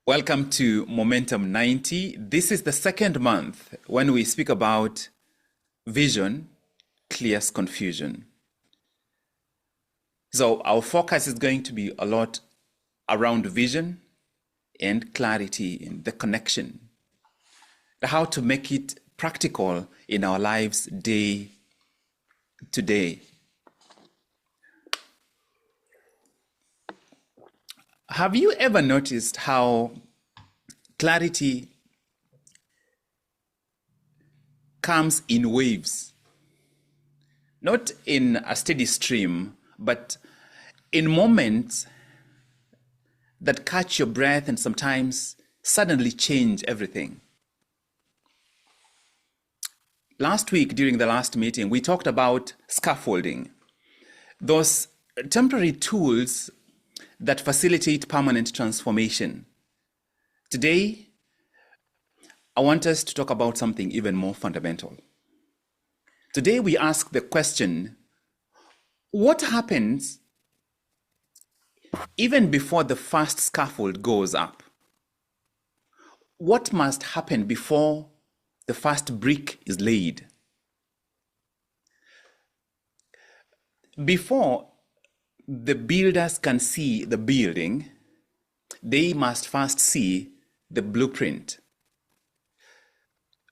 Welcome to Momentum 90. This is the second month when we speak about vision clears confusion. So our focus is going to be a lot around vision and clarity in the connection, how to make it practical in our lives day to day. Have you ever noticed how clarity comes in waves? Not in a steady stream, but in moments that catch your breath and sometimes suddenly change everything. Last week, during the last meeting, we talked about scaffolding, those temporary tools that facilitate permanent transformation. Today, I want us to talk about something even more fundamental. Today, we ask the question, what happens even before the first scaffold goes up? What must happen before the first brick is laid? Before the builders can see the building, they must first see the blueprint.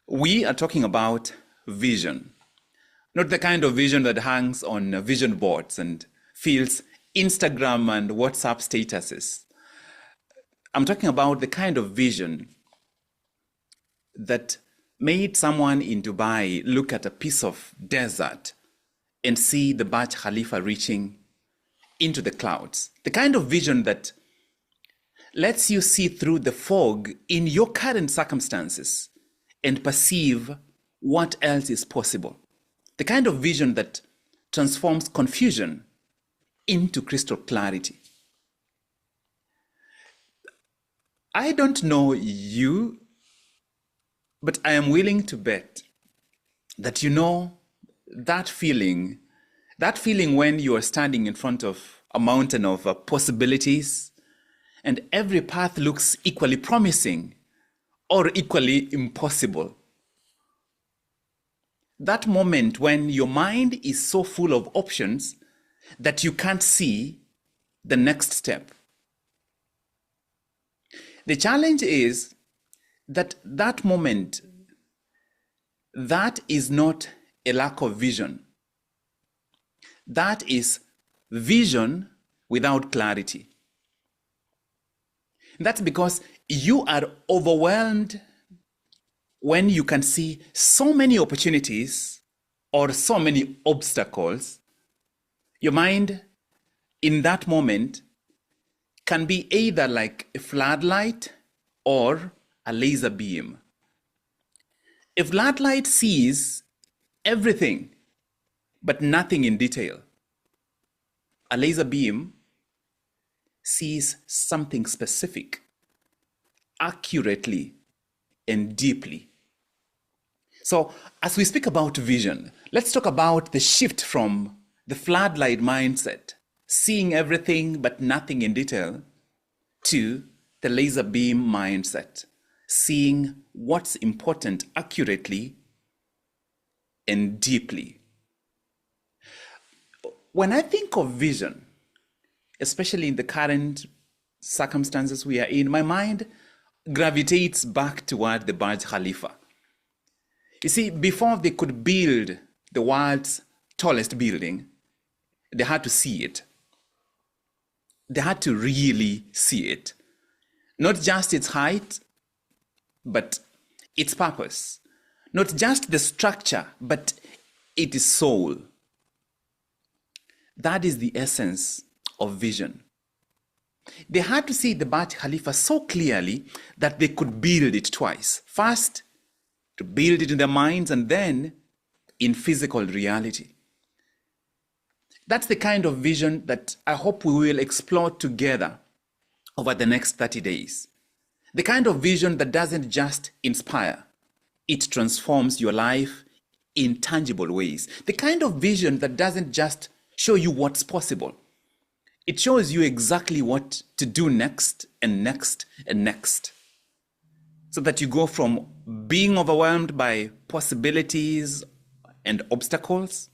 We are talking about vision, not the kind of vision that hangs on vision boards and fills Instagram and WhatsApp statuses. I'm talking about the kind of vision that made someone in Dubai look at a piece of desert and see the Burj Khalifa reaching into the clouds. The kind of vision that lets you see through the fog in your current circumstances and perceive what else is possible. The kind of vision that transforms confusion into crystal clarity. I don't know you, but I am willing to bet that you know that feeling when you are standing in front of a mountain of possibilities and every path looks equally promising or equally impossible. That moment when your mind is so full of options that you can't see the next step. The challenge is that that moment, that is not a lack of vision. That is vision without clarity. That's because you are overwhelmed when you can see so many opportunities or so many obstacles. Your mind in that moment can be either like a floodlight or a laser beam. A floodlight sees everything but nothing in detail. A laser beam sees something specific, accurately and deeply. So as we speak about vision, let's talk about the shift from the floodlight mindset, seeing everything but nothing in detail, to the laser beam mindset, seeing what's important accurately and deeply. When I think of vision, especially in the current circumstances we are in, my mind gravitates back toward the Burj Khalifa. You see, before they could build the world's tallest building, they had to see it. They had to really see it. Not just its height, but its purpose. Not just the structure, but its soul. That is the essence of vision. They had to see the Burj Khalifa so clearly that they could build it twice. First, to build it in their minds, and then in physical reality. That's the kind of vision that I hope we will explore together over the next 30 days. The kind of vision that doesn't just inspire, it transforms your life in tangible ways. The kind of vision that doesn't just show you what's possible, It shows you exactly what to do next and next and next. So that you go from being overwhelmed by possibilities and obstacles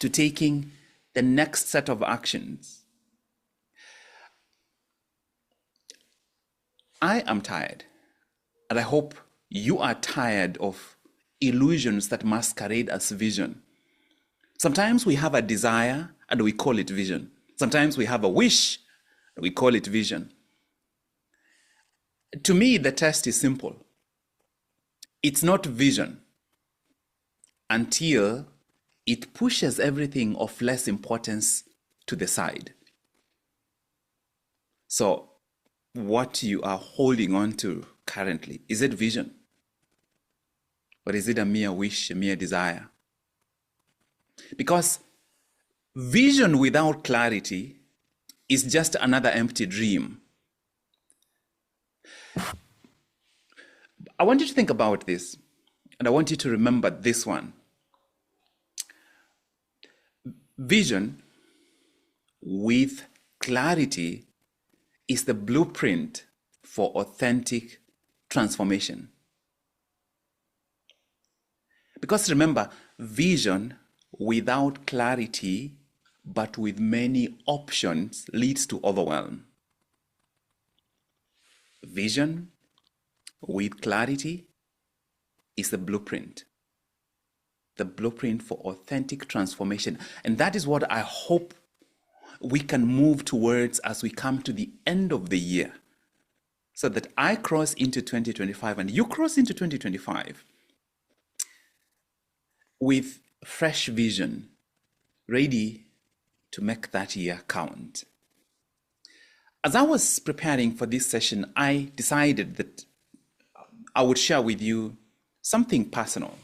to taking the next set of actions. I am tired, and I hope you are tired of illusions that masquerade as vision. Sometimes we have a desire and we call it vision. Sometimes we have a wish and we call it vision. To me, the test is simple. It's not vision until it pushes everything of less importance to the side. So, what you are holding on to currently, is it vision? Or is it a mere wish, a mere desire? Because vision without clarity is just another empty dream. I want you to think about this, and I want you to remember this one. Vision with clarity is the blueprint for authentic transformation. Because remember, vision without clarity, but with many options, leads to overwhelm. Vision with clarity is the blueprint for authentic transformation. And that is what I hope we can move towards as we come to the end of the year, so that I cross into 2025 and you cross into 2025 with fresh vision, ready to make that year count. As I was preparing for this session, I decided that I would share with you something personal.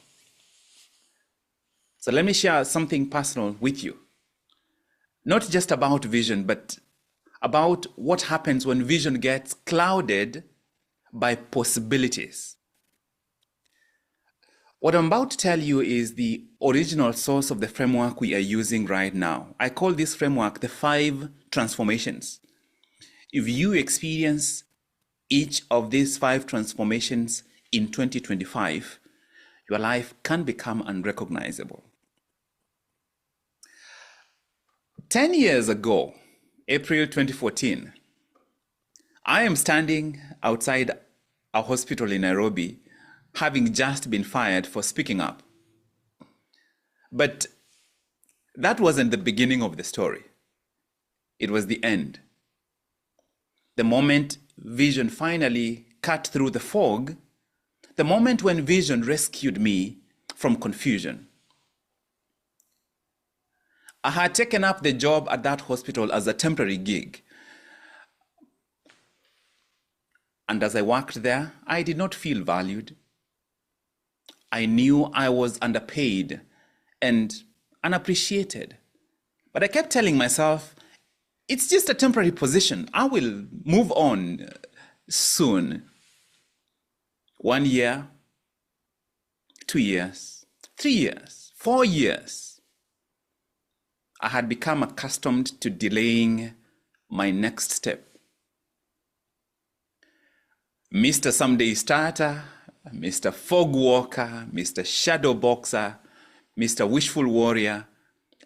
So let me share something personal with you. Not just about vision, but about what happens when vision gets clouded by possibilities. What I'm about to tell you is the original source of the framework we are using right now. I call this framework the 5 transformations. If you experience each of these 5 transformations in 2025, your life can become unrecognizable. 10 years ago, April 2014, I am standing outside a hospital in Nairobi, having just been fired for speaking up. But that wasn't the beginning of the story. It was the end. The moment vision finally cut through the fog, the moment when vision rescued me from confusion. I had taken up the job at that hospital as a temporary gig. And as I worked there, I did not feel valued. I knew I was underpaid and unappreciated. But I kept telling myself, it's just a temporary position. I will move on soon. 1 year, 2 years, 3 years, 4 years. I had become accustomed to delaying my next step. Mr. Someday Starter, Mr. Fog Walker, Mr. Shadow Boxer, Mr. Wishful Warrior.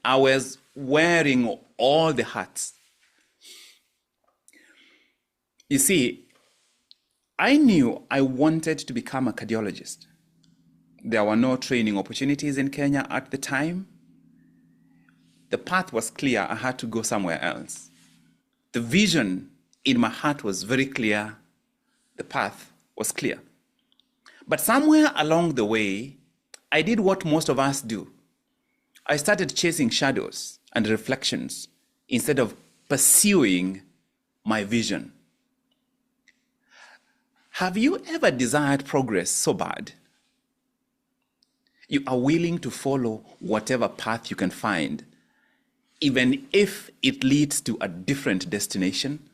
I was wearing all the hats. You see, I knew I wanted to become a cardiologist. There were no training opportunities in Kenya at the time. The path was clear. I had to go somewhere else. The vision in my heart was very clear. The path was clear. But somewhere along the way, I did what most of us do. I started chasing shadows and reflections instead of pursuing my vision. Have you ever desired progress so bad? You are willing to follow whatever path you can find, even if it leads to a different destination,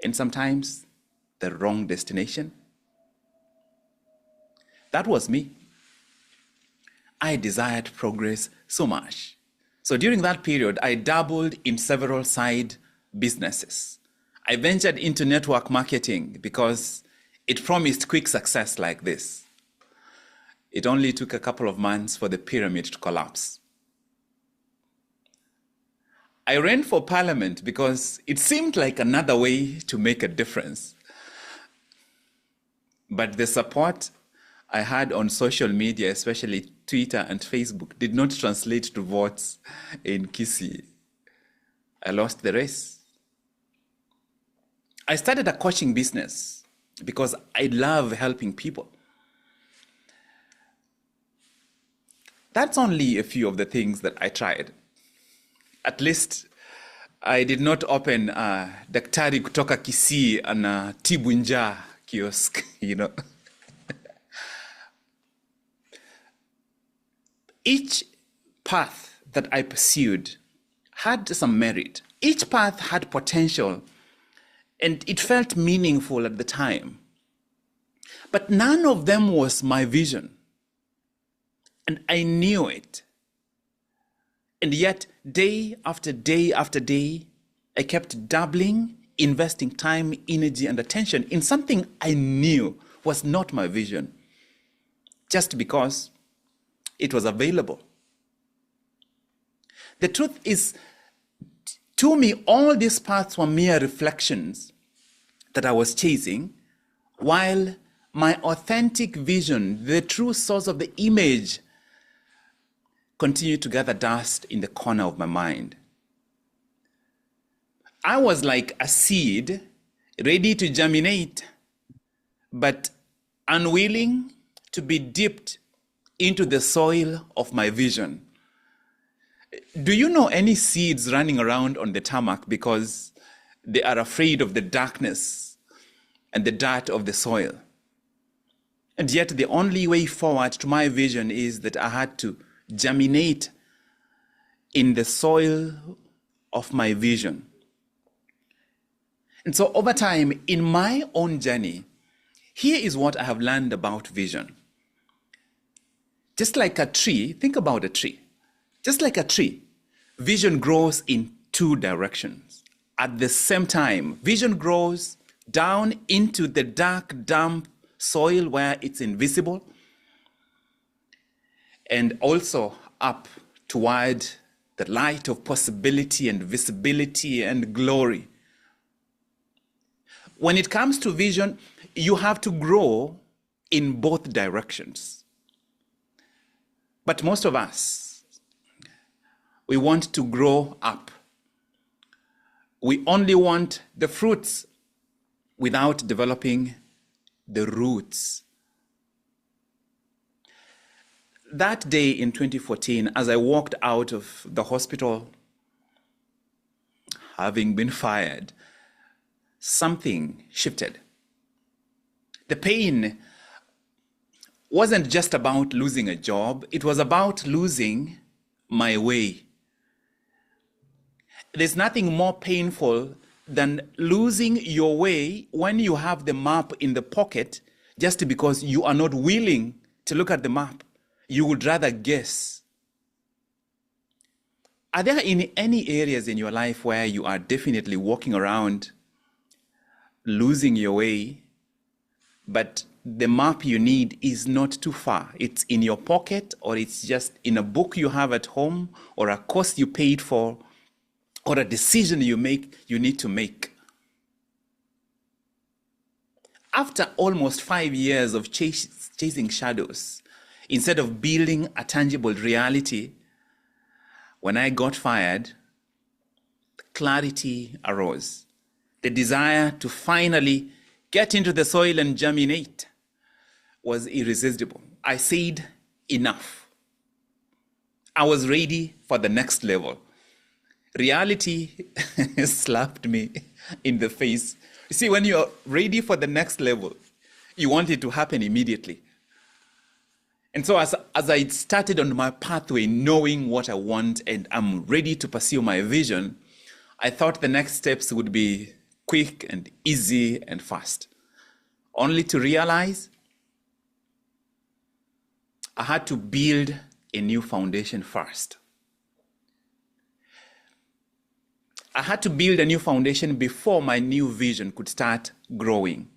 and sometimes the wrong destination? That was me. I desired progress so much. So during that period, I dabbled in several side businesses. I ventured into network marketing because it promised quick success like this. It only took a couple of months for the pyramid to collapse. I ran for parliament because it seemed like another way to make a difference. But the support I had on social media, especially Twitter and Facebook, did not translate to votes in Kisii. I lost the race. I started a coaching business because I love helping people. That's only a few of the things that I tried. At least I did not open a Daktari kutoka Kisii and a Tibunja kiosk, Each path that I pursued had some merit. Each path had potential, and it felt meaningful at the time. But none of them was my vision, and I knew it. And yet, day after day after day, I kept dabbling, investing time, energy, and attention in something I knew was not my vision, just because it was available. The truth is, to me, all these paths were mere reflections that I was chasing, while my authentic vision, the true source of the image, continued to gather dust in the corner of my mind. I was like a seed ready to germinate, but unwilling to be dipped into the soil of my vision. Do you know any seeds running around on the tarmac because they are afraid of the darkness and the dirt of the soil? And yet the only way forward to my vision is that I had to germinate in the soil of my vision. And so over time, in my own journey, here is what I have learned about vision. Just like a tree, think about a tree. Just like a tree, vision grows in two directions. At the same time, vision grows down into the dark, damp soil where it's invisible, and also up toward the light of possibility and visibility and glory. When it comes to vision, you have to grow in both directions. But most of us, we want to grow up. We only want the fruits without developing the roots. That day in 2014, as I walked out of the hospital, having been fired, something shifted. The pain wasn't just about losing a job, it was about losing my way. There's nothing more painful than losing your way when you have the map in the pocket just because you are not willing to look at the map. You would rather guess. Are there any areas in your life where you are definitely walking around losing your way, but the map you need is not too far? It's in your pocket, or it's just in a book you have at home, or a course you paid for, or a decision you need to make. After almost 5 years of chasing shadows, instead of building a tangible reality, when I got fired, clarity arose. The desire to finally get into the soil and germinate was irresistible. I said, enough. I was ready for the next level. Reality slapped me in the face. You see, when you're ready for the next level, you want it to happen immediately. And so as I started on my pathway, knowing what I want and I'm ready to pursue my vision, I thought the next steps would be quick and easy and fast. Only to realize I had to build a new foundation first. I had to build a new foundation before my new vision could start growing.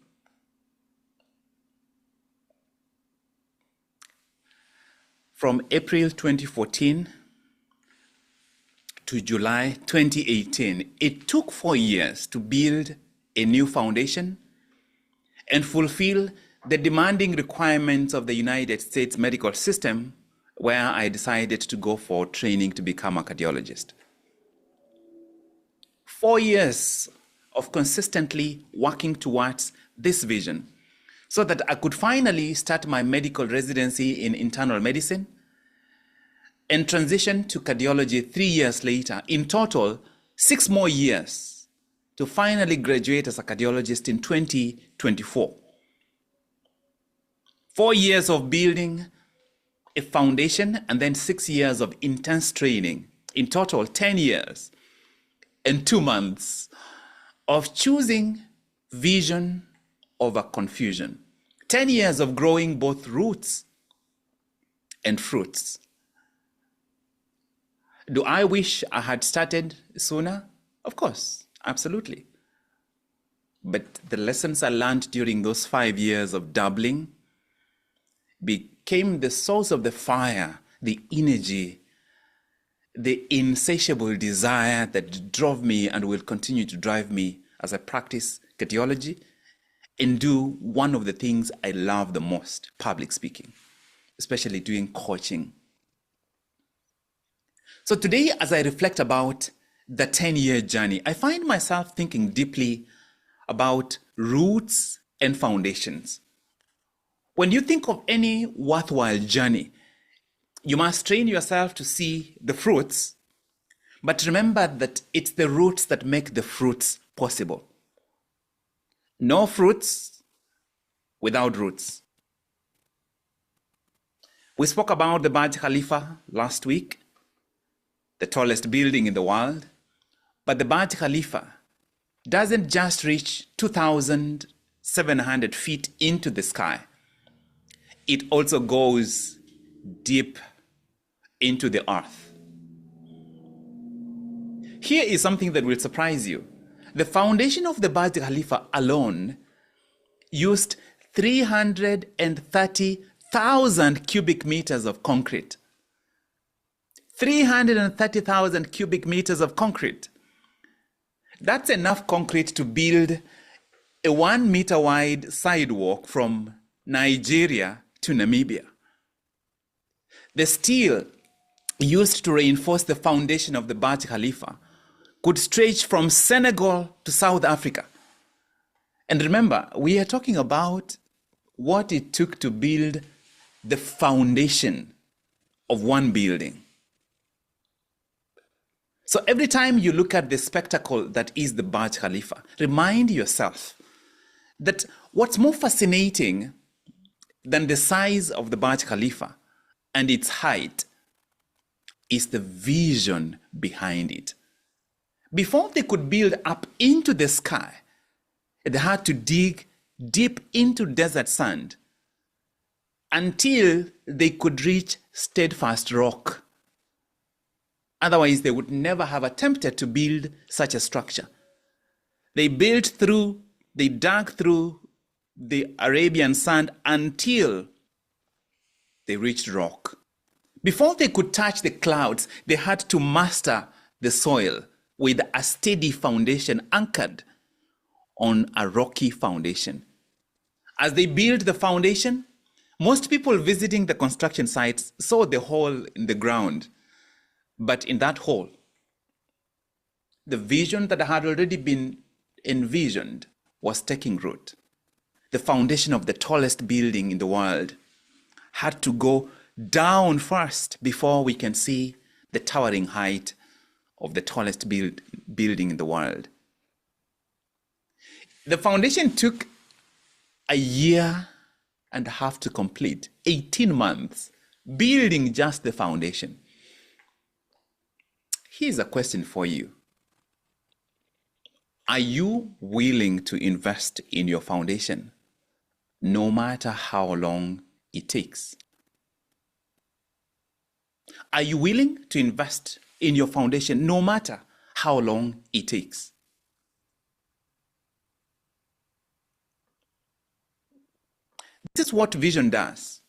From April 2014 to July 2018, it took 4 years to build a new foundation and fulfill the demanding requirements of the United States medical system, where I decided to go for training to become a cardiologist. 4 years of consistently working towards this vision so that I could finally start my medical residency in internal medicine and transition to cardiology 3 years later. In total, 6 more years to finally graduate as a cardiologist in 2024. 4 years of building a foundation and then 6 years of intense training. In total, 10 years and 2 months of choosing vision over confusion. 10 years of growing both roots and fruits. Do I wish I had started sooner? Of course, absolutely. But the lessons I learned during those 5 years of dabbling became the source of the fire, the energy, the insatiable desire that drove me and will continue to drive me as I practice cardiology and do one of the things I love the most, public speaking, especially doing coaching. So today, as I reflect about the 10-year journey, I find myself thinking deeply about roots and foundations. When you think of any worthwhile journey, you must train yourself to see the fruits, but remember that it's the roots that make the fruits possible. No fruits without roots. We spoke about the Burj Khalifa last week, the tallest building in the world, but the Burj Khalifa doesn't just reach 2,700 feet into the sky. It also goes deep into the earth. Here is something that will surprise you. The foundation of the Burj Khalifa alone used 330,000 cubic meters of concrete. 330,000 cubic meters of concrete. That's enough concrete to build a 1 meter wide sidewalk from Nigeria to Namibia. The steel used to reinforce the foundation of the Burj Khalifa could stretch from Senegal to South Africa. And remember, we are talking about what it took to build the foundation of one building. So every time you look at the spectacle that is the Burj Khalifa, remind yourself that what's more fascinating than the size of the Burj Khalifa and its height is the vision behind it. Before they could build up into the sky, they had to dig deep into desert sand until they could reach steadfast rock. Otherwise, they would never have attempted to build such a structure. They dug through the Arabian sand until they reached rock. Before they could touch the clouds, they had to master the soil with a steady foundation anchored on a rocky foundation. As they built the foundation, most people visiting the construction sites saw the hole in the ground. But in that hole, the vision that had already been envisioned was taking root. The foundation of the tallest building in the world had to go down first before we can see the towering height of the tallest building in the world. The foundation took a year and a half to complete, 18 months, building just the foundation. Here's a question for you. Are you willing to invest in your foundation, no matter how long it takes? Are you willing to invest in your foundation, no matter how long it takes. This is what vision does.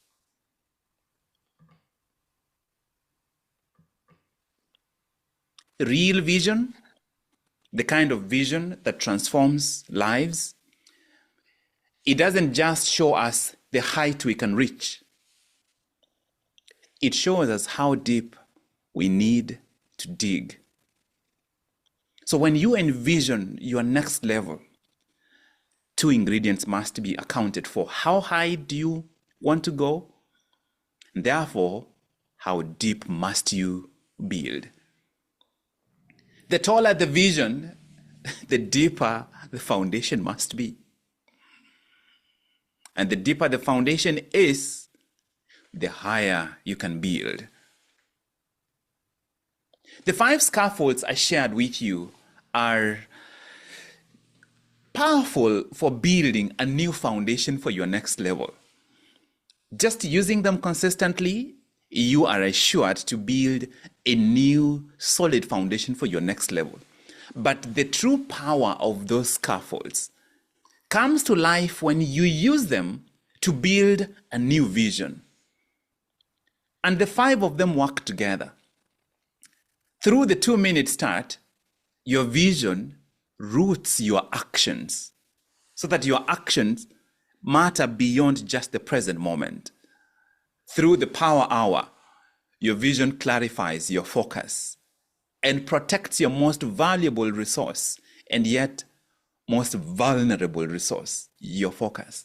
Real vision, the kind of vision that transforms lives, it doesn't just show us the height we can reach. It shows us how deep we need to dig. So when you envision your next level, two ingredients must be accounted for. How high do you want to go? Therefore, how deep must you build? The taller the vision, the deeper the foundation must be. And the deeper the foundation is, the higher you can build. The 5 scaffolds I shared with you are powerful for building a new foundation for your next level. Just using them consistently, you are assured to build a new solid foundation for your next level. But the true power of those scaffolds comes to life when you use them to build a new vision. And the 5 of them work together. Through the 2-minute start, your vision roots your actions so that your actions matter beyond just the present moment. Through the power hour, your vision clarifies your focus and protects your most valuable resource and yet most vulnerable resource, your focus.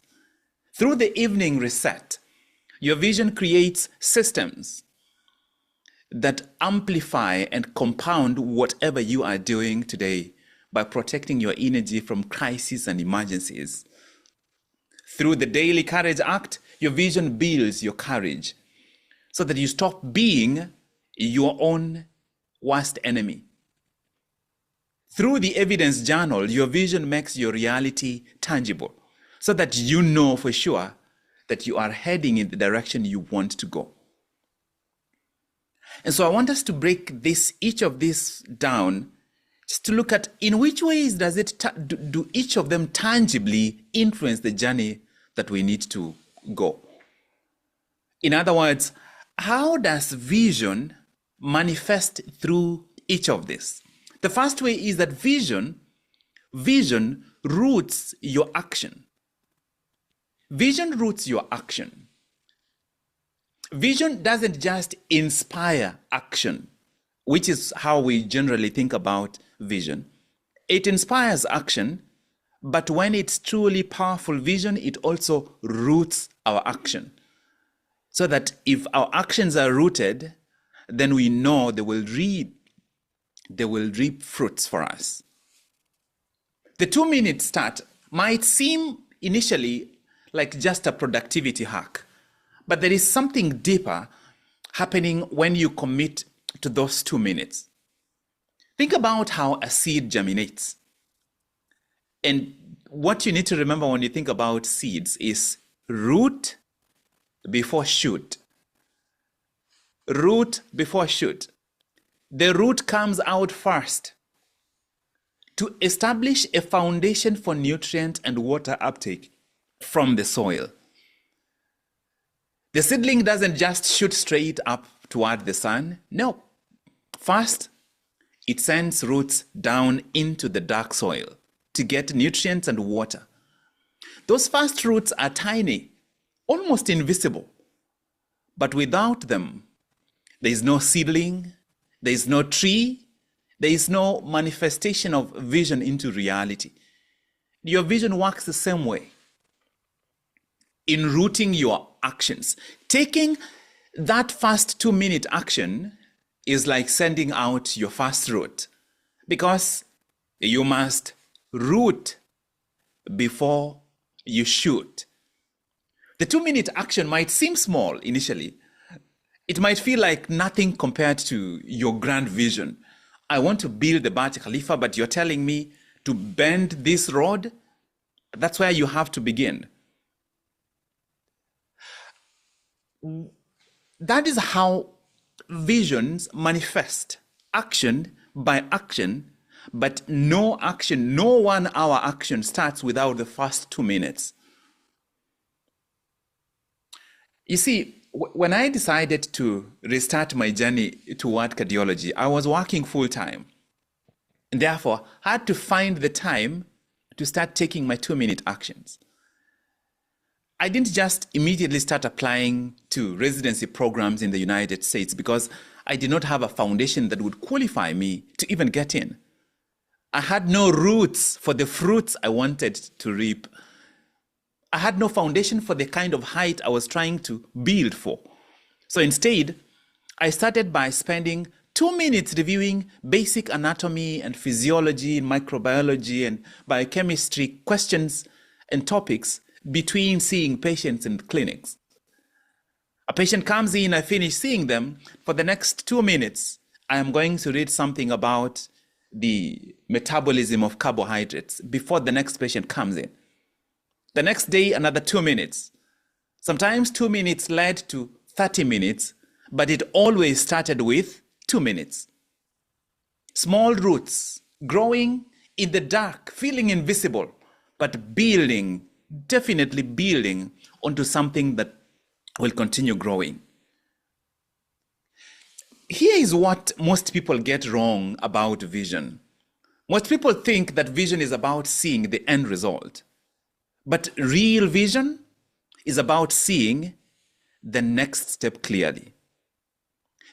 Through the evening reset, your vision creates systems that amplify and compound whatever you are doing today by protecting your energy from crises and emergencies. Through the daily courage act, your vision builds your courage so that you stop being your own worst enemy. Through the evidence journal, your vision makes your reality tangible so that you know for sure that you are heading in the direction you want to go. And so I want us to break each of these down just to look at in which ways does do each of them tangibly influence the journey that we need to go. In other words, how does vision manifest through each of these? The first way is that vision roots your action. Vision roots your action. Vision doesn't just inspire action, which is how we generally think about vision. It inspires action, but when it's truly powerful vision, it also roots our action. So that if our actions are rooted, then we know they will reap fruits for us. The 2-minute start might seem initially like just a productivity hack, but there is something deeper happening when you commit to those 2 minutes. Think about how a seed germinates. And what you need to remember when you think about seeds is root before shoot. Root before shoot. The root comes out first to establish a foundation for nutrient and water uptake from the soil. The seedling doesn't just shoot straight up toward the sun. No. First, it sends roots down into the dark soil to get nutrients and water. Those first roots are tiny, almost invisible. But without them, there is no seedling, there is no tree, there is no manifestation of vision into reality. Your vision works the same way. In rooting your actions, taking that first 2-minute action is like sending out your first root, because you must root before you shoot. The 2-minute action might seem small initially. It might feel like nothing compared to your grand vision. I want to build the Burj Khalifa, but you're telling me to bend this road? That's where you have to begin. That is how visions manifest, action by action, But no action, no 1 hour action starts without the first 2 minutes. You see, when I decided to restart my journey toward cardiology, I was working full time. And therefore, I had to find the time to start taking my 2-minute actions. I didn't just immediately start applying to residency programs in the United States because I did not have a foundation that would qualify me to even get in. I had no roots for the fruits I wanted to reap. I had no foundation for the kind of height I was trying to build for. So instead, I started by spending 2 minutes reviewing basic anatomy and physiology, microbiology and biochemistry questions and topics between seeing patients in clinics. A patient comes in, I finish seeing them. For the next 2 minutes, I am going to read something about the metabolism of carbohydrates before the next patient comes in. The next day, another 2 minutes. Sometimes 2 minutes led to 30 minutes, but it always started with 2 minutes. Small roots, growing in the dark, feeling invisible, but building, definitely building onto something that will continue growing. Here is what most people get wrong about vision. Most people think that vision is about seeing the end result. But real vision is about seeing the next step clearly.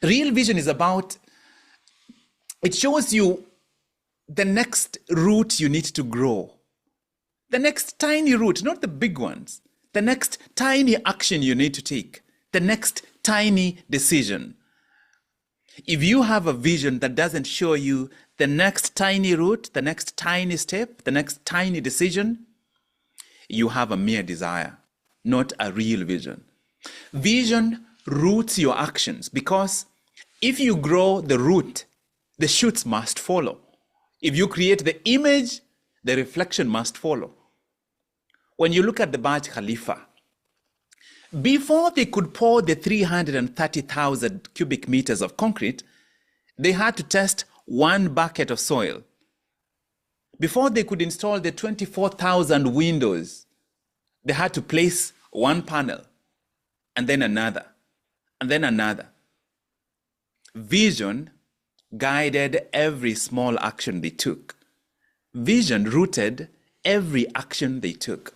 Real vision is about, it shows you the next route you need to grow. The next tiny route, not the big ones. The next tiny action you need to take. The next tiny decision. If you have a vision that doesn't show you the next tiny route, the next tiny step, the next tiny decision, you have a mere desire, not a real vision. Vision roots your actions because if you grow the root, the shoots must follow. If you create the image, the reflection must follow. When you look at the Burj Khalifa, before they could pour the 330,000 cubic meters of concrete, they had to test 1 bucket of soil. Before they could install the 24,000 windows, they had to place 1 panel, and then another, and then another. Vision guided every small action they took. Vision rooted every action they took.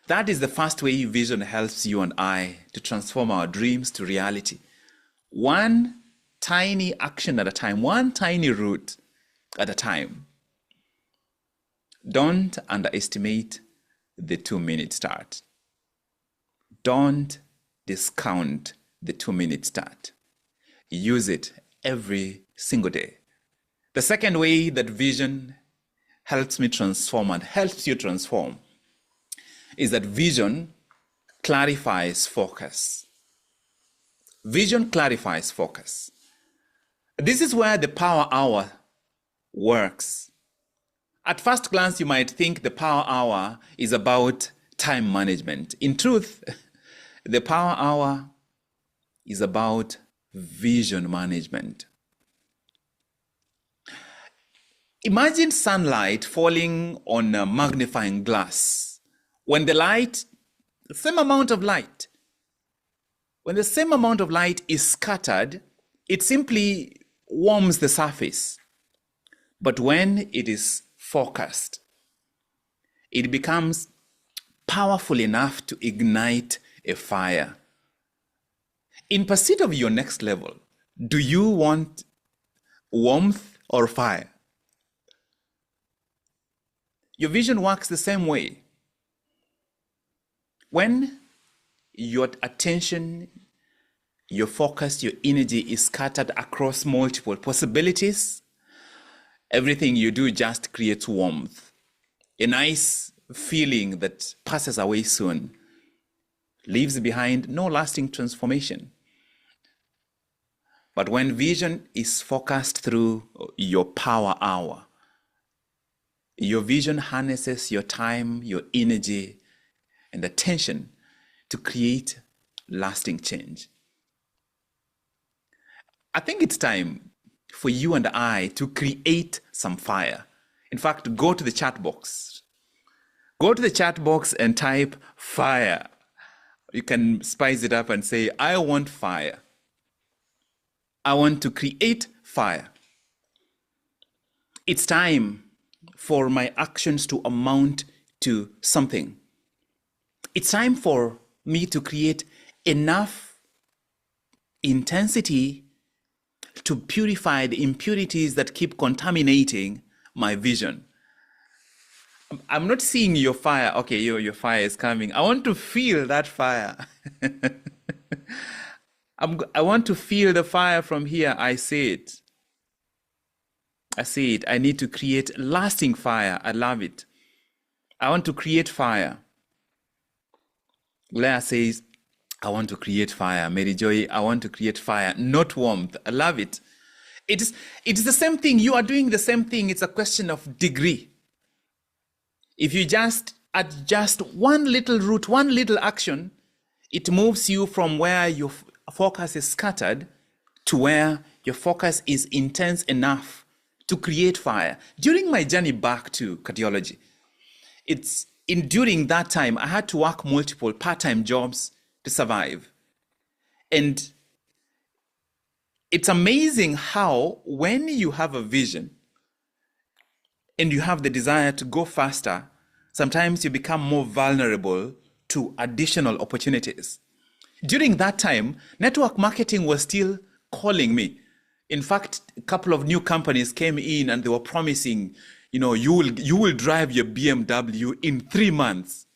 That is the first way vision helps you and I to transform our dreams to reality. 1 tiny action at a time, 1 tiny route at a time. Don't underestimate the 2-minute start. Don't discount the 2-minute start. Use it every single day. The second way that vision helps me transform and helps you transform is that vision clarifies focus. Vision clarifies focus. This is where the power hour works. At first glance, you might think the power hour is about time management. In truth, the power hour is about vision management. Imagine sunlight falling on a magnifying glass. When the same amount of light is scattered, it simply warms the surface. But when it is focused, it becomes powerful enough to ignite a fire. In pursuit of your next level, do you want warmth or fire? Your vision works the same way. When your attention, your focus, your energy is scattered across multiple possibilities, everything you do just creates warmth. A nice feeling that passes away soon, leaves behind no lasting transformation. But when vision is focused through your power hour, your vision harnesses your time, your energy, and attention to create lasting change. I think it's time for you and I to create some fire. In fact, go to the chat box. Go to the chat box and type fire. You can spice it up and say, I want fire. I want to create fire. It's time for my actions to amount to something. It's time for me to create enough intensity to purify the impurities that keep contaminating my vision. I'm not seeing your fire. Okay, your fire is coming. I want to feel that fire. I want to feel the fire from here. I see it. I see it. I need to create lasting fire. I love it. I want to create fire. Leah says, I want to create fire. Mary Joy, I want to create fire, not warmth. I love it. It is the same thing. You are doing the same thing. It's a question of degree. If you just adjust one little route, one little action, it moves you from where your focus is scattered to where your focus is intense enough to create fire. During my journey back to cardiology, during that time, I had to work multiple part-time jobs to survive. And it's amazing how when you have a vision and you have the desire to go faster, sometimes you become more vulnerable to additional opportunities. During that time, network marketing was still calling me. In fact, a couple of new companies came in and they were promising, you will drive your BMW in 3 months.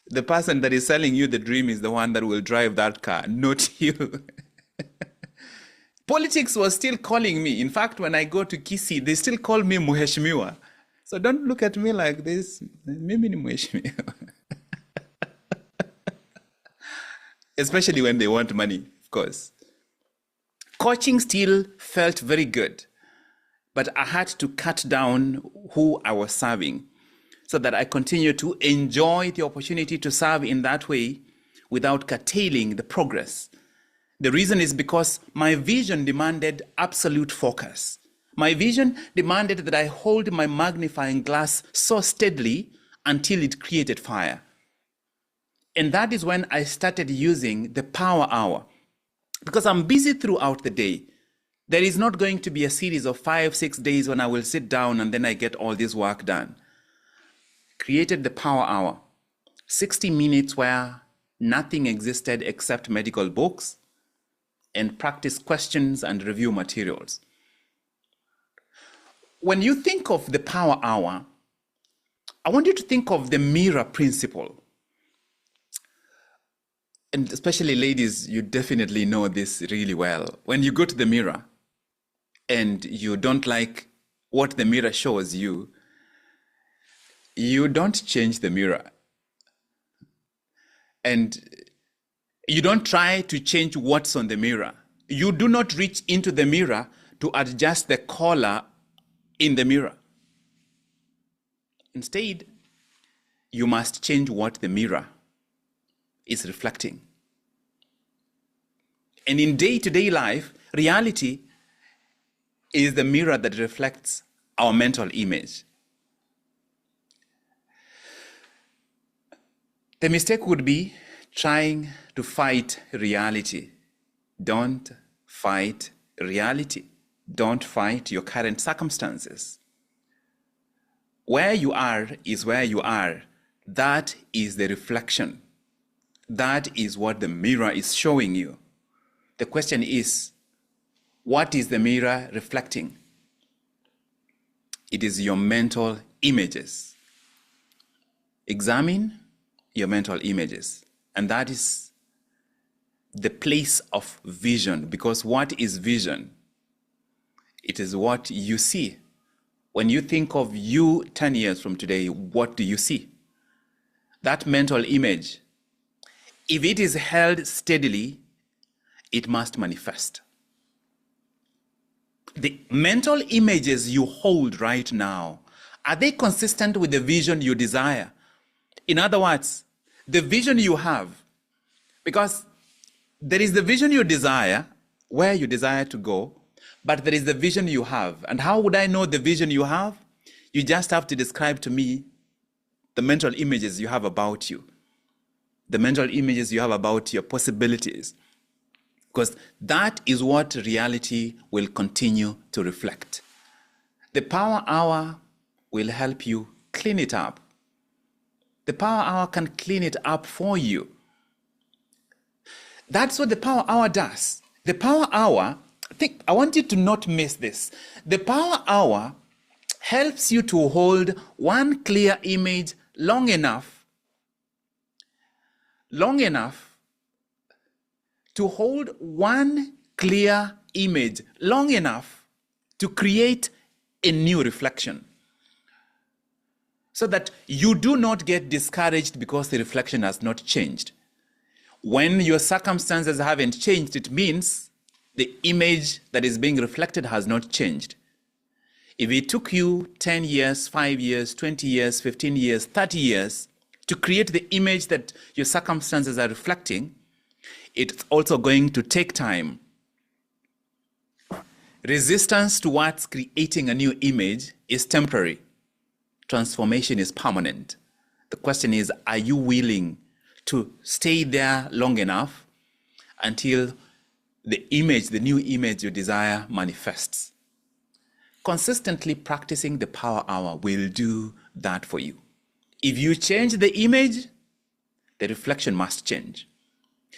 The person that is selling you the dream is the one that will drive that car, not you. Politics was still calling me. In fact, when I go to Kisii, they still call me Muheshimiwa. So don't look at me like this. Mimi ni Muheshimiwa. Especially when they want money, of course. Coaching still felt very good, but I had to cut down who I was serving so that I continue to enjoy the opportunity to serve in that way without curtailing the progress. The reason is because my vision demanded absolute focus. My vision demanded that I hold my magnifying glass so steadily until it created fire. And that is when I started using the power hour. Because I'm busy throughout the day. There is not going to be a series of 5-6 days when I will sit down and then I get all this work done. Created the power hour. 60 minutes where nothing existed except medical books and practice questions and review materials. When you think of the power hour, I want you to think of the mirror principle. And especially ladies, you definitely know this really well. When you go to the mirror and you don't like what the mirror shows you, you don't change the mirror. And you don't try to change what's on the mirror. You do not reach into the mirror to adjust the color in the mirror. Instead, you must change what the mirror is reflecting. And in day-to-day life, reality is the mirror that reflects our mental image. The mistake would be trying to fight reality. Don't fight reality. Don't fight your current circumstances. Where you are is where you are. That is the reflection. That is what the mirror is showing you. The question is, what is the mirror reflecting? It is your mental images. Examine your mental images. And that is the place of vision, because what is vision? It is what you see. When you think of you 10 years from today, what do you see? That mental image, if it is held steadily, it must manifest. The mental images you hold right now, are they consistent with the vision you desire? In other words, the vision you have, because there is the vision you desire where you desire to go, but there is the vision you have. And how would I know the vision you have? You just have to describe to me the mental images you have about you, the mental images you have about your possibilities, because that is what reality will continue to reflect. The Power Hour will help you clean it up. The Power Hour can clean it up for you. That's what the Power Hour does. The Power Hour, I want you to not miss this. The Power Hour helps you to hold one clear image long enough to hold one clear image long enough to create a new reflection, so that you do not get discouraged because the reflection has not changed. When your circumstances haven't changed, it means the image that is being reflected has not changed. If it took you 10 years, 5 years, 20 years, 15 years, 30 years to create the image that your circumstances are reflecting, it's also going to take time. Resistance towards creating a new image is temporary. Transformation is permanent. The question is, are you willing to stay there long enough until the image, the new image you desire, manifests? Consistently practicing the Power Hour will do that for you. If you change the image, the reflection must change.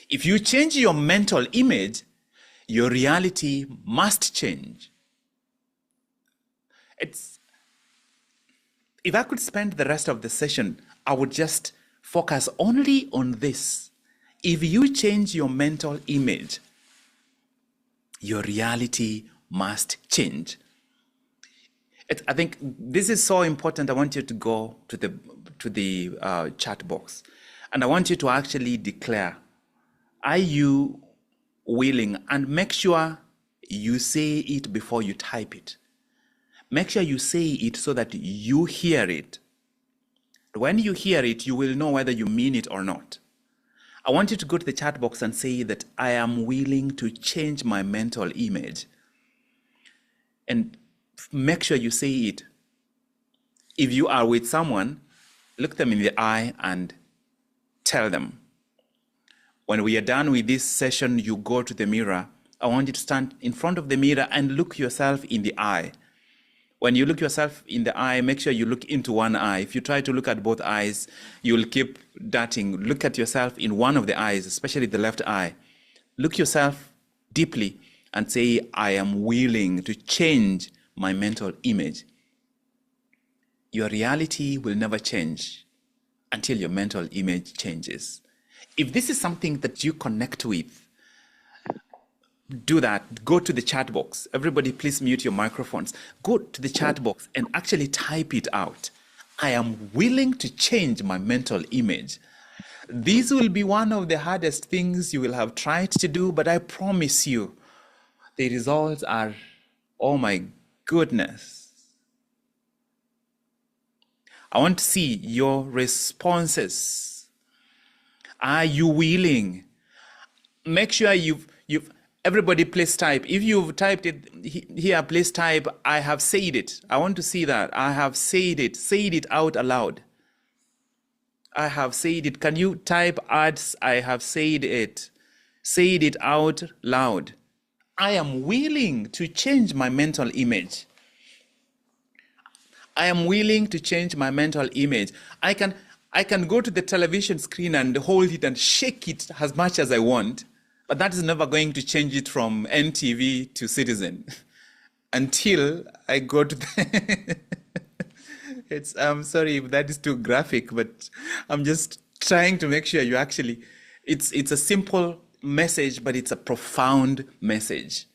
If you change your mental image, your reality must change. If I could spend the rest of the session, I would just focus only on this. If you change your mental image, your reality must change. I think this is so important. I want you to go to the chat box, and I want you to actually declare, are you willing? And make sure you say it before you type it. Make sure you say it so that you hear it. When you hear it, you will know whether you mean it or not. I want you to go to the chat box and say that I am willing to change my mental image. And make sure you say it. If you are with someone, look them in the eye and tell them. When we are done with this session, you go to the mirror. I want you to stand in front of the mirror and look yourself in the eye. When you look yourself in the eye, make sure you look into one eye. If you try to look at both eyes, you'll keep darting. Look at yourself in one of the eyes, especially the left eye. Look yourself deeply and say, I am willing to change my mental image. Your reality will never change until your mental image changes. If this is something that you connect with, do that. Go to the chat box. Everybody, please mute your microphones. Go to the chat box and actually type it out. I am willing to change my mental image. This will be one of the hardest things you will have tried to do, but I promise you, the results are, oh my goodness. I want to see your responses. Are you willing? Make sure everybody please type. If you've typed it here, please type, I have said it. I want to see that. I have said it. Say it out aloud. I have said it. Can you type ads? I have said it. Say it out loud. I am willing to change my mental image. I am willing to change my mental image. I can go to the television screen and hold it and shake it as much as I want. But that is never going to change it from NTV to Citizen until I go to the I'm sorry if that is too graphic, but I'm just trying to make sure you actually, it's a simple message, but it's a profound message.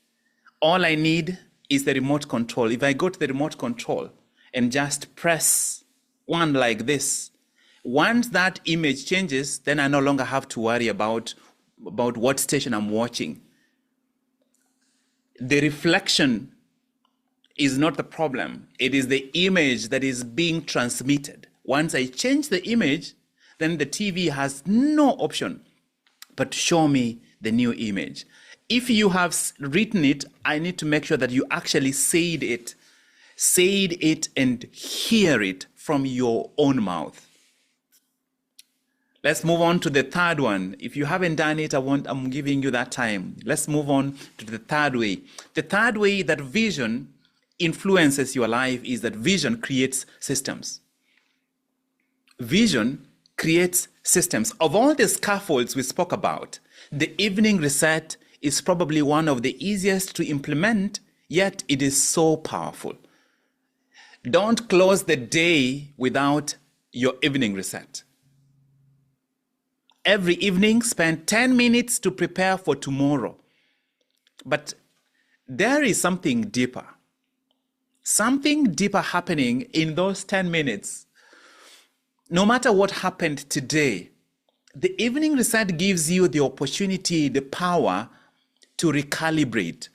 All I need is the remote control. If I go to the remote control and just press one like this, once that image changes, then I no longer have to worry about what station I'm watching. The reflection is not the problem. It is the image that is being transmitted. Once I change the image, then the TV has no option but to show me the new image. If you have written it, I need to make sure that you actually said it and hear it from your own mouth. Let's move on to the third one. If you haven't done it, I'm giving you that time. Let's move on to the third way. The third way that vision influences your life is that vision creates systems. Vision creates systems. Of all the scaffolds we spoke about, the evening reset is probably one of the easiest to implement, yet it is so powerful. Don't close the day without your evening reset. Every evening, spend 10 minutes to prepare for tomorrow. But there is something deeper happening in those 10 minutes. No matter what happened today, the evening reset gives you the opportunity, the power to recalibrate.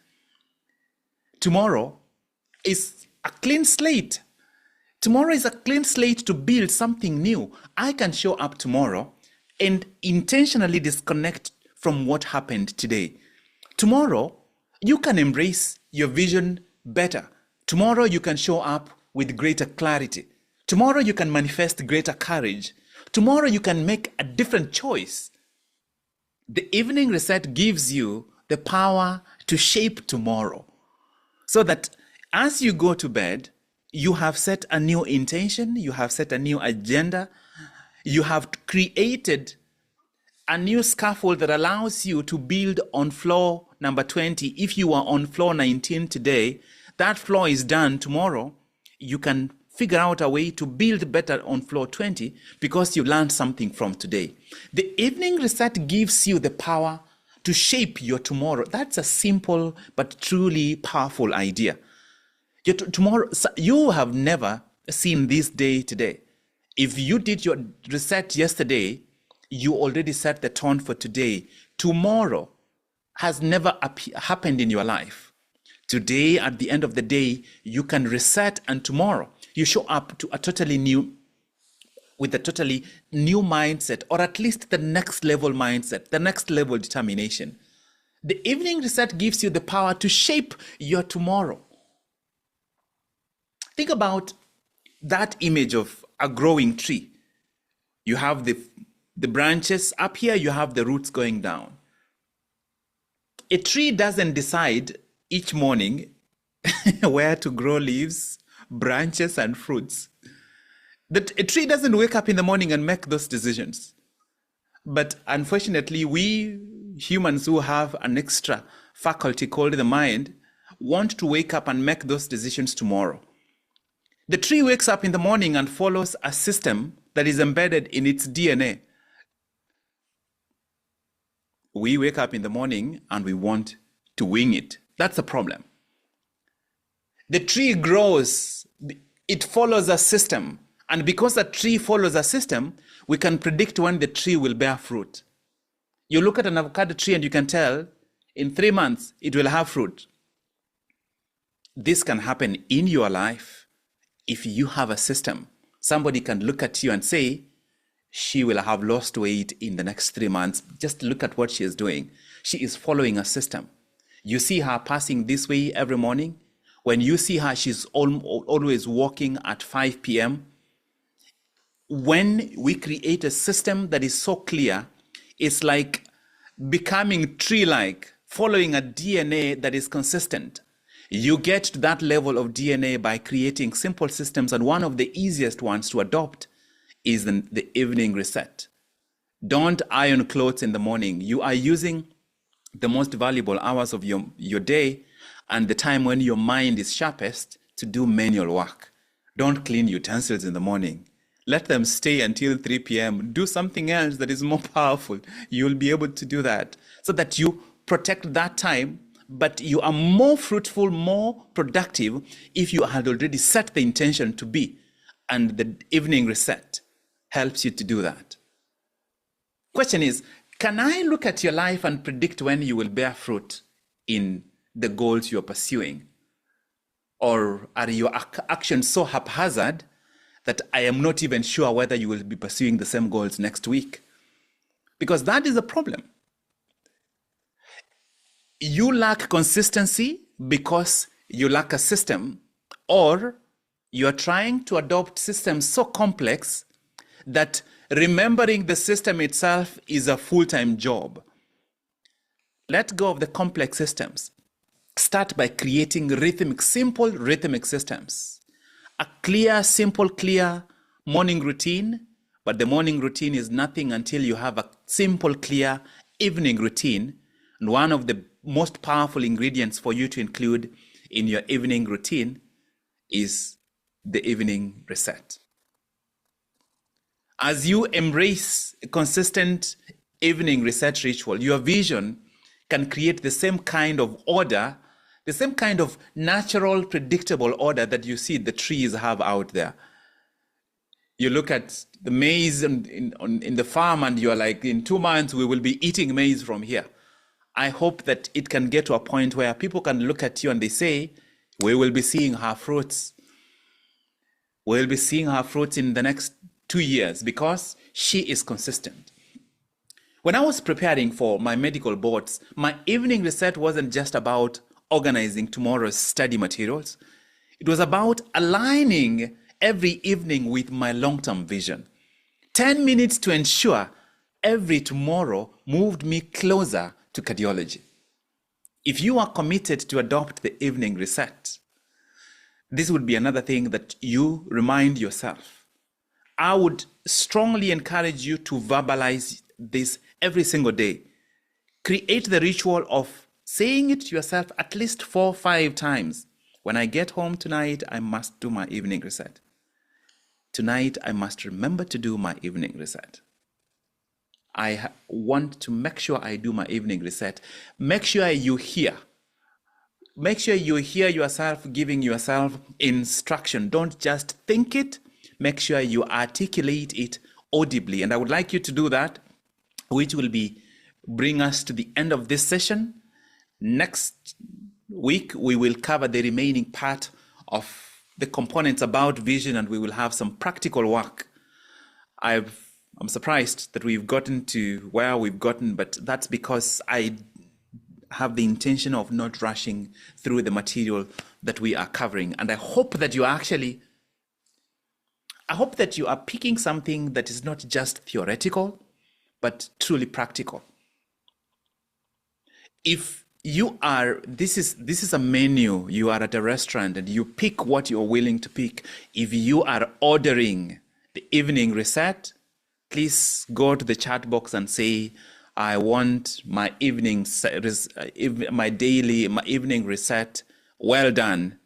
Tomorrow is a clean slate. Tomorrow is a clean slate to build something new. I can show up tomorrow and intentionally disconnect from what happened today. Tomorrow, you can embrace your vision better. Tomorrow, you can show up with greater clarity. Tomorrow, you can manifest greater courage. Tomorrow, you can make a different choice. The evening reset gives you the power to shape tomorrow, so that as you go to bed, you have set a new intention, you have set a new agenda, you have created a new scaffold that allows you to build on floor number 20. If you are on floor 19 today, that floor is done tomorrow. You can figure out a way to build better on floor 20 because you learned something from today. The evening reset gives you the power to shape your tomorrow. That's a simple but truly powerful idea. Tomorrow, you have never seen this day today. If you did your reset yesterday, you already set the tone for today. Tomorrow has never happened in your life. Today, at the end of the day, you can reset, and tomorrow you show up to with a totally new mindset, or at least the next level mindset, the next level determination. The evening reset gives you the power to shape your tomorrow. Think about that image of a growing tree. You have the branches up here, you have the roots going down. A tree doesn't decide each morning where to grow leaves, branches, and fruits. A tree doesn't wake up in the morning and make those decisions. But unfortunately, we humans who have an extra faculty called the mind want to wake up and make those decisions tomorrow. The tree wakes up in the morning and follows a system that is embedded in its DNA. We wake up in the morning and we want to wing it. That's the problem. The tree grows, it follows a system. And because a tree follows a system, we can predict when the tree will bear fruit. You look at an avocado tree and you can tell in 3 months it will have fruit. This can happen in your life if you have a system. Somebody can look at you and say, she will have lost weight in the next 3 months. Just look at what she is doing. She is following a system. You see her passing this way every morning. When you see her, she's always walking at 5 p.m. When we create a system that is so clear, it's like becoming tree-like, following a DNA that is consistent. You get to that level of DNA by creating simple systems, and one of the easiest ones to adopt is the evening reset. Don't iron clothes in the morning. You are using the most valuable hours of your day and the time when your mind is sharpest to do manual work. Don't clean utensils in the morning. Let them stay until 3 p.m. Do something else that is more powerful. You'll be able to do that so that you protect that time, but you are more fruitful, more productive if you had already set the intention to be. And the evening reset helps you to do that. Question is, can I look at your life and predict when you will bear fruit in the goals you're pursuing? Or are your actions so haphazard that I am not even sure whether you will be pursuing the same goals next week? Because that is a problem. you lack consistency because you lack a system, or you are trying to adopt systems so complex that remembering the system itself is a full-time job. Let go of the complex systems. Start by creating simple rhythmic systems. A clear, simple, clear morning routine, but the morning routine is nothing until you have a simple, clear evening routine. And one of the most powerful ingredients for you to include in your evening routine is the evening reset. As you embrace a consistent evening reset ritual, your vision can create the same kind of order, the same kind of natural, predictable order that you see the trees have out there. You look at the maize in the farm and you're like, in 2 months, we will be eating maize from here. I hope that it can get to a point where people can look at you and they say, we will be seeing her fruits. We'll be seeing her fruits in the next 2 years because she is consistent. When I was preparing for my medical boards, my evening reset wasn't just about organizing tomorrow's study materials. It was about aligning every evening with my long-term vision. 10 minutes to ensure every tomorrow moved me closer to cardiology. If you are committed to adopt the evening reset, this would be another thing that you remind yourself. I would strongly encourage you to verbalize this every single day. Create the ritual of saying it to yourself at least 4 or 5 times. When I get home tonight, I must do my evening reset. Tonight, I must remember to do my evening reset. I want to make sure I do my evening reset. Make sure you hear. Make sure you hear yourself giving yourself instruction. Don't just think it. Make sure you articulate it audibly. And I would like you to do that, which will bring us to the end of this session. Next week, we will cover the remaining part of the components about vision, and we will have some practical work. I'm surprised that we've gotten to where we've gotten, but that's because I have the intention of not rushing through the material that we are covering. And I hope that you are picking something that is not just theoretical, but truly practical. If you are, this is a menu, you are at a restaurant and you pick what you're willing to pick. If you are ordering the evening reset, please go to the chat box and say, I want my evening reset well done.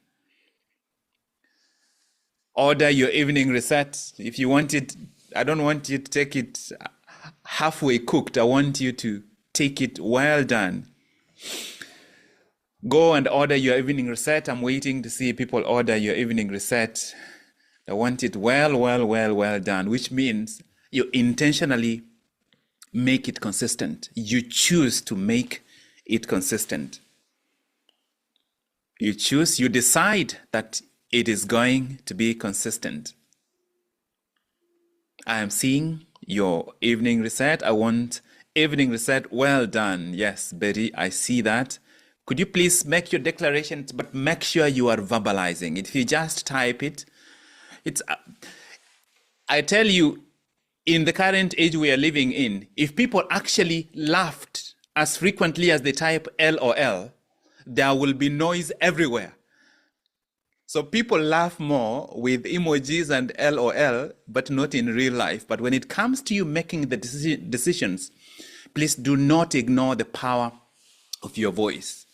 Order your evening reset. If you want it, I don't want you to take it halfway cooked. I want you to take it well done. Go and order your evening reset. I'm waiting to see people order your evening reset. I want it well done, which means you intentionally make it consistent. You choose to make it consistent. You decide that it is going to be consistent. I am seeing your evening reset. I want evening reset well done. Yes, Betty, I see that. Could you please make your declarations, but make sure you are verbalizing. If you just type it, I tell you, in the current age we are living in, if people actually laughed as frequently as they type LOL, there will be noise everywhere. So people laugh more with emojis and LOL, but not in real life. But when it comes to you making the decisions, please do not ignore the power of your voice.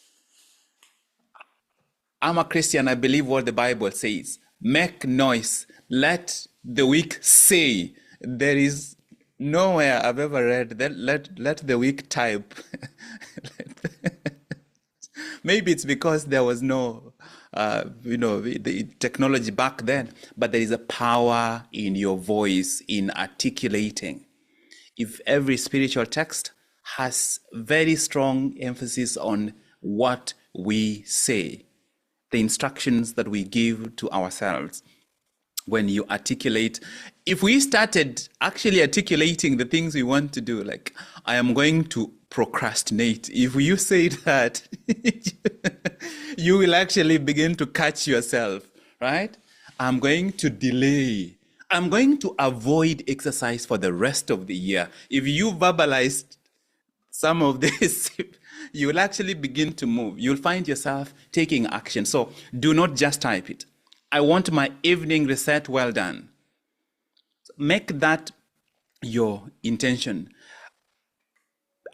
I'm a Christian. I believe what the Bible says. Make noise. Let the weak say. There is nowhere I've ever read that let the weak type. Maybe it's because there was no, the technology back then, but there is a power in your voice, in articulating. If every spiritual text has very strong emphasis on what we say, the instructions that we give to ourselves. when you articulate. If we started actually articulating the things we want to do, like, I am going to procrastinate, if you say that, you will actually begin to catch yourself, right? I'm going to delay. I'm going to avoid exercise for the rest of the year. If you verbalized some of this, you will actually begin to move. You'll find yourself taking action. So do not just type it. I want my evening reset well done. Make that your intention.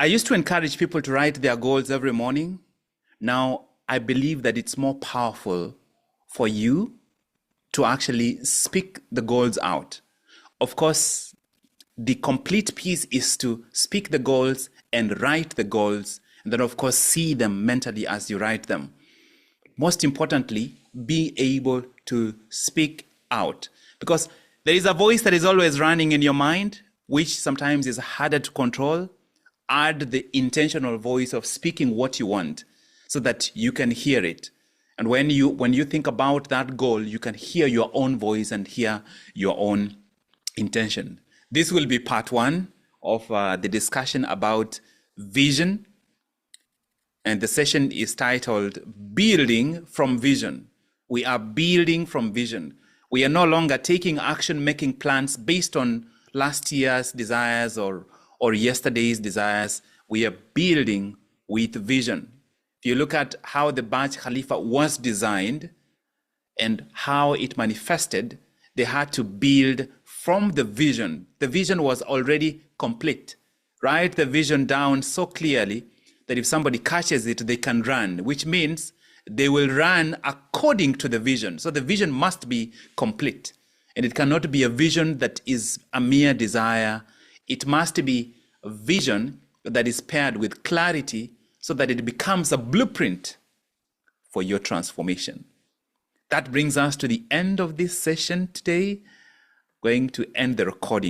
I used to encourage people to write their goals every morning. Now, I believe that it's more powerful for you to actually speak the goals out. Of course, the complete piece is to speak the goals and write the goals, and then, of course, see them mentally as you write them. Most importantly, be able to speak out, because there is a voice that is always running in your mind, which sometimes is harder to control. Add the intentional voice of speaking what you want so that you can hear it. And when you think about that goal, you can hear your own voice and hear your own intention. This will be part one of the discussion about vision. And the session is titled Building from Vision. We are building from vision. We are no longer taking action, making plans based on last year's desires or yesterday's desires. We are building with vision. If you look at how the Burj Khalifa was designed and how it manifested, they had to build from the vision. The vision was already complete. Write the vision down so clearly that if somebody catches it, they can run, which means they will run according to the vision. So the vision must be complete. And it cannot be a vision that is a mere desire. It must be a vision that is paired with clarity so that it becomes a blueprint for your transformation. That brings us to the end of this session today. Going to end the recording.